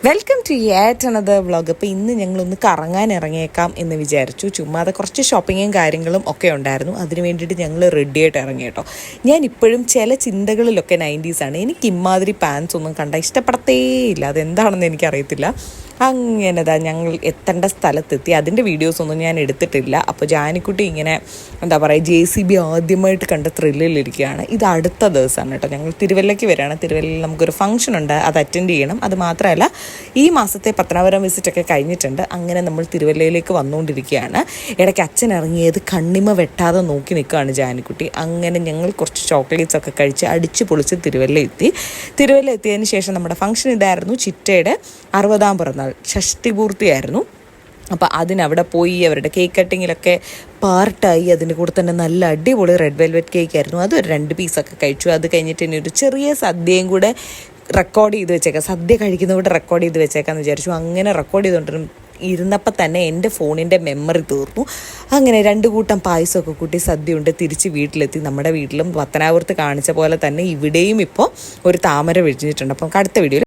Welcome to yet another vlog. അപ്പോൾ ഇന്ന് ഞങ്ങളൊന്ന് കറങ്ങാൻ ഇറങ്ങിയേക്കാം എന്ന് വിചാരിച്ചു. ചുമ്മാതെ കുറച്ച് ഷോപ്പിങ്ങും കാര്യങ്ങളും ഒക്കെ ഉണ്ടായിരുന്നു. അതിന് വേണ്ടിയിട്ട് ഞങ്ങൾ റെഡിയായിട്ട് ഇറങ്ങി കേട്ടോ. ഞാൻ ഇപ്പോഴും ചില ചിന്തകളിലൊക്കെ 90s ആണ്. എനിക്ക് ഇമാതിരി പാൻസ് ഒന്നും കണ്ടാൽ ഇഷ്ടപ്പെടത്തേയില്ല. അതെന്താണെന്ന് എനിക്കറിയത്തില്ല. അങ്ങനെതാ ഞങ്ങൾ എത്തേണ്ട സ്ഥലത്തെത്തി. അതിൻ്റെ വീഡിയോസൊന്നും ഞാൻ എടുത്തിട്ടില്ല. അപ്പോൾ ജാനിക്കുട്ടി ഇങ്ങനെ എന്താ പറയുക, JCB ആദ്യമായിട്ട് കണ്ട ത്രില്ലിലിരിക്കുകയാണ്. ഇത് അടുത്ത ദിവസമാണ് കേട്ടോ. ഞങ്ങൾ തിരുവല്ലയ്ക്ക് വരികയാണ്. തിരുവല്ലയിൽ നമുക്കൊരു ഫംഗ്ഷൻ ഉണ്ട്, അത് അറ്റൻഡ് ചെയ്യണം. അത് മാത്രമല്ല ഈ മാസത്തെ പത്തനാപുരം വിസിറ്റൊക്കെ കഴിഞ്ഞിട്ടുണ്ട്. അങ്ങനെ നമ്മൾ തിരുവല്ലയിലേക്ക് വന്നുകൊണ്ടിരിക്കുകയാണ്. ഇടയ്ക്ക് അച്ഛൻ ഇറങ്ങിയത് കണ്ണിമ വെട്ടാതെ നോക്കി നിൽക്കുകയാണ് ജാനിക്കുട്ടി. അങ്ങനെ ഞങ്ങൾ കുറച്ച് ചോക്ലേറ്റ്സ് ഒക്കെ കഴിച്ച് അടിച്ച് പൊളിച്ച് തിരുവല്ല എത്തിയതിന് ശേഷം നമ്മുടെ ഫംഗ്ഷൻ ഇതായിരുന്നു. ചിറ്റയുടെ 60-ാം പിറന്നാൾ, ഷഷ്ടിപൂർത്തിയായിരുന്നു. അപ്പോൾ അതിനവിടെ പോയി അവരുടെ കേക്ക് കട്ടിങ്ങിലൊക്കെ പാർട്ടായി. അതിൻ്റെ കൂടെ തന്നെ നല്ല അടിപൊളി റെഡ് വെൽവെറ്റ് കേക്ക് ആയിരുന്നു. അതൊരു 2 പീസൊക്കെ കഴിച്ചു. അത് കഴിഞ്ഞിട്ട് ഇനി ഒരു ചെറിയ സദ്യയും കൂടെ റെക്കോർഡ് ചെയ്ത് വെച്ചേക്കാം. സദ്യ കഴിക്കുന്നതുകൊണ്ട് റെക്കോർഡ് ചെയ്ത് വെച്ചേക്കാമെന്ന് വിചാരിച്ചു. അങ്ങനെ റെക്കോർഡ് ഇരുന്നപ്പോൾ തന്നെ എൻ്റെ ഫോണിൻ്റെ മെമ്മറി തീർന്നു. അങ്ങനെ 2 കൂട്ടം പായസമൊക്കെ കൂട്ടി സദ്യയുണ്ട് തിരിച്ച് വീട്ടിലെത്തി. നമ്മുടെ വീട്ടിലും പത്തനാപുരത്ത് കാണിച്ച പോലെ തന്നെ ഇവിടെയും ഇപ്പോൾ ഒരു താമര വിരിഞ്ഞിട്ടുണ്ട്. അപ്പം അടുത്ത വീഡിയോയിൽ